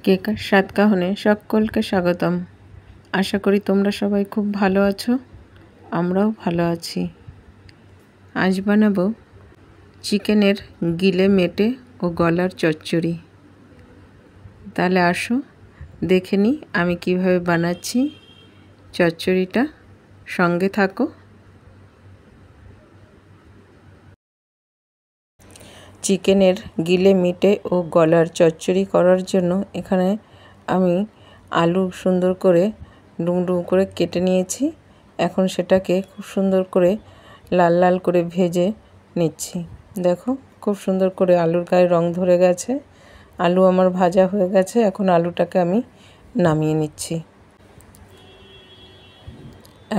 কেকার স্বাদ কাহনে সকলকে স্বাগতম। আশা করি তোমরা সবাই খুব ভালো আছো, আমরাও ভালো আছি। আজ বানাবো চিকেনের গিলে মেটে ও গলার চচ্চড়ি। তাহলে আসো দেখে নিই আমি কিভাবে বানাচ্ছি চচ্চড়িটা, সঙ্গে থাকো। চিকেনের গিলে মেটে ও গলার চচ্চড়ি করার জন্য এখানে আমি আলু সুন্দর করে ডুমডুম করে কেটে নিয়েছি। এখন সেটাকে খুব সুন্দর করে লাল লাল করে ভেজে নিচ্ছি। দেখো খুব সুন্দর করে আলুর গায়ে রং ধরে গেছে। আলু আমার ভাজা হয়ে গেছে। এখন আলুটাকে আমি নামিয়ে নিচ্ছি।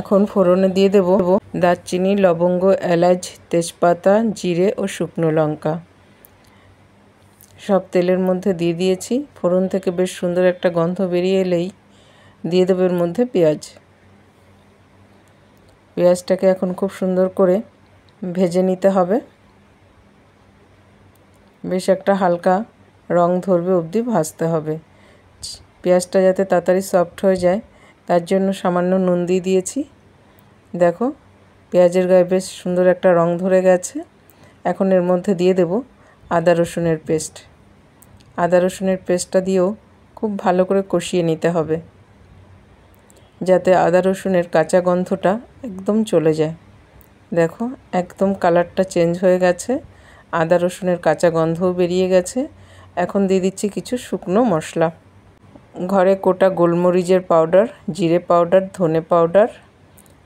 এখন ফোড়নে দিয়ে দেব দারচিনি, লবঙ্গ, এলাচ, তেজপাতা, জিরে ও শুকনো লঙ্কা। সব তেলের মধ্যে দিয়ে দিয়েছি। ফোড়ন থেকে বেশ সুন্দর একটা গন্ধ বেরিয়ে এলেই দিয়ে দেবো এর মধ্যে পেঁয়াজ। পেঁয়াজটাকে এখন খুব সুন্দর করে ভেজে নিতে হবে। বেশ একটা হালকা রং ধরবে অবধি ভাজতে হবে। পেঁয়াজটা যাতে তাড়াতাড়ি সফট হয়ে যায় তার জন্য সামান্য নুন দিয়ে দিয়েছি। দেখো পেঁয়াজের গায়ে বেশ সুন্দর একটা রং ধরে গেছে। এখন এর মধ্যে দিয়ে দেব আদা রসুনের পেস্ট। আদা রসুনের পেস্টটা দিয়েও খুব ভালো করে কষিয়ে নিতে হবে, যাতে আদা রসুনের কাঁচা গন্ধটা একদম চলে যায়। দেখো একদম কালারটা চেঞ্জ হয়ে গেছে, আদা রসুনের কাঁচা গন্ধও বেরিয়ে গেছে। এখন দিয়ে দিচ্ছি কিছু শুকনো মশলা। ঘরে কোটা গোলমরিচের পাউডার, জিরে পাউডার, ধনে পাউডার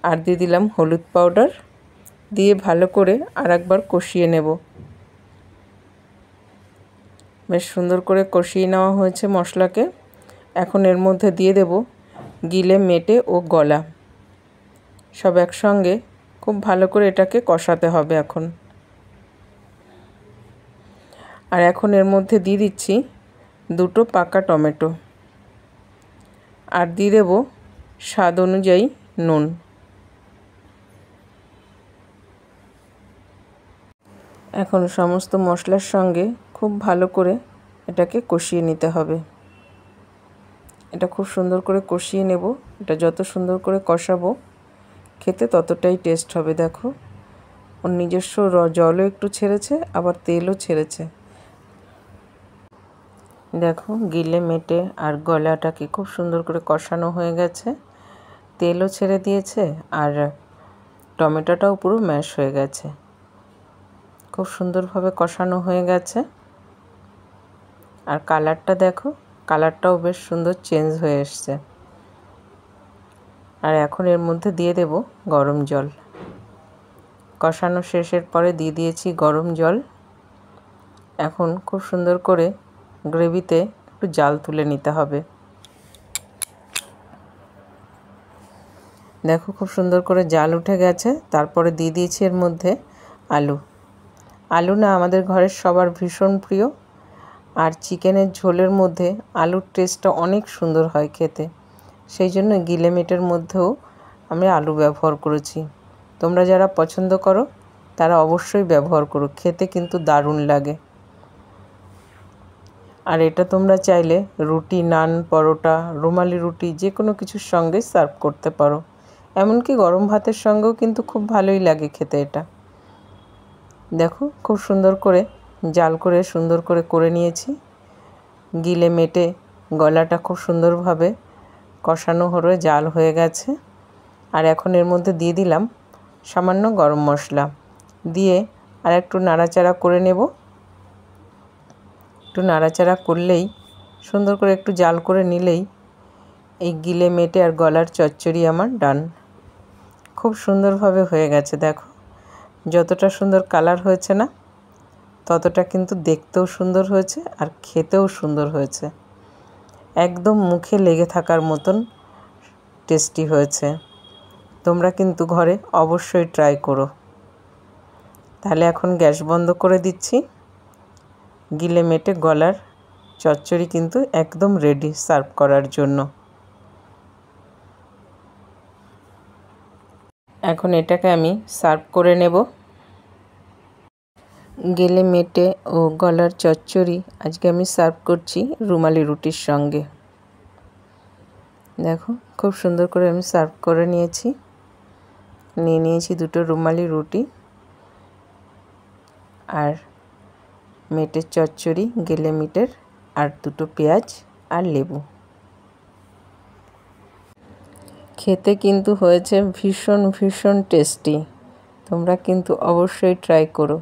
আর দিয়ে দিলাম হলুদ পাউডার। দিয়ে ভালো করে আর একবার কষিয়ে নেব। বেশ সুন্দর করে কষিয়ে নেওয়া হয়েছে মশলাকে। এখন এর মধ্যে দিয়ে দেব গিলে মেটে ও গলা, সব একসঙ্গে খুব ভালো করে এটাকে কষাতে হবে এখন। আর এখন এর মধ্যে দিয়ে দিচ্ছি দুটো পাকা টমেটো আর দিয়ে দেব স্বাদ অনুযায়ী নুন। এখন সমস্ত মশলার সঙ্গে খুব ভালো করে এটাকে কষিয়ে নিতে হবে। এটা খুব সুন্দর করে কষিয়ে নেব। এটা যত সুন্দর করে কষাবো খেতে ততটাই টেস্ট হবে। দেখো ওর নিজস্ব জলও একটু ছেড়েছে, আবার তেলও ছেড়েছে। দেখো গিলে মেটে আর গলাটাকে খুব সুন্দর করে কষানো হয়ে গেছে, তেলও ছেড়ে দিয়েছে আর টমেটোটাও পুরো ম্যাশ হয়ে গেছে। খুব সুন্দরভাবে কষানো হয়ে গেছে। আর কালারটা দেখো, কালারটাও বেশ সুন্দর চেঞ্জ হয়ে এসছে। আর এখন এর মধ্যে দিয়ে দেব গরম জল। কষানো শেষের পরে দিয়ে দিয়েছি গরম জল। এখন খুব সুন্দর করে গ্রেভিতে একটু জাল তুলে নিতে হবে। দেখো খুব সুন্দর করে জাল উঠে গেছে। তারপরে দিয়ে দিয়েছি এর মধ্যে আলু। আলু না আমাদের ঘরের সবার ভীষণ প্রিয়। আর চিকেনের ঝোলের মধ্যে আলুর টেস্টটা অনেক সুন্দর হয় খেতে। সেই জন্য গিলে মেটের মধ্যেও আমি আলু ব্যবহার করেছি। তোমরা যারা পছন্দ করো তারা অবশ্যই ব্যবহার করো, খেতে কিন্তু দারুণ লাগে। আর এটা তোমরা চাইলে রুটি, নান, পরোটা, রুমালি রুটি যে কোনো কিছুর সঙ্গে সার্ভ করতে পারো। এমনকি গরম ভাতের সঙ্গেও কিন্তু খুব ভালোই লাগে খেতে এটা। দেখো খুব সুন্দর করে জাল করে সুন্দর করে করে নিয়েছি। গিলে মেটে গলাটা খুব সুন্দরভাবে কষানো হয়ে জাল হয়ে গেছে। আর এখন এর মধ্যে দিয়ে দিলাম সামান্য গরম মশলা, দিয়ে আর একটু নাড়াচাড়া করে নেব। একটু নাড়াচাড়া করলেই, সুন্দর করে একটু জাল করে নিলেই এই গিলে মেটে আর গলার চচ্চড়ি আমার ডান। খুব সুন্দরভাবে হয়ে গেছে। দেখো যতটা সুন্দর কালার হয়েছে না, ততটা কিন্তু দেখতেও সুন্দর হয়েছে আর খেতেও সুন্দর হয়েছে। একদম মুখে লেগে থাকার মতন টেস্টি হয়েছে। তোমরা কিন্তু ঘরে অবশ্যই ট্রাই করো। তাহলে এখন গ্যাস বন্ধ করে দিচ্ছি। গিলে মেটে গলার চচ্চড়ি কিন্তু একদম রেডি সার্ভ করার জন্য। এখন এটাকে আমি সার্ভ করে নেব। গেলে মেটে ও গলার চচ্চড়ি আজকে আমি সার্ভ করছি রুমালি রুটির সঙ্গে। দেখো খুব সুন্দর করে আমি সার্ভ করে নিয়েছি। নিয়ে নিয়েছি দুটো রুমালি রুটি আর মেটের চচ্চড়ি, গেলে মিটের, আর দুটো পেঁয়াজ আর লেবু। খেতে কিন্তু হয়েছে ভীষণ ভীষণ টেস্টি। তোমরা কিন্তু অবশ্যই ট্রাই করো।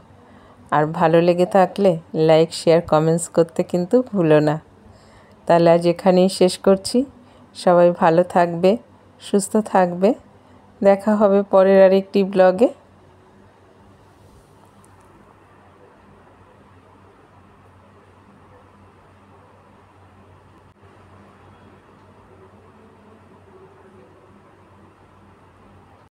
আর ভালো লেগে থাকলে লাইক, শেয়ার, কমেন্টস করতে কিন্তু ভুলো না। তাহলে আজ এখানেই শেষ করছি। সবাই ভালো থাকবে, সুস্থ থাকবে। দেখা হবে পরের আরেকটি ব্লগে।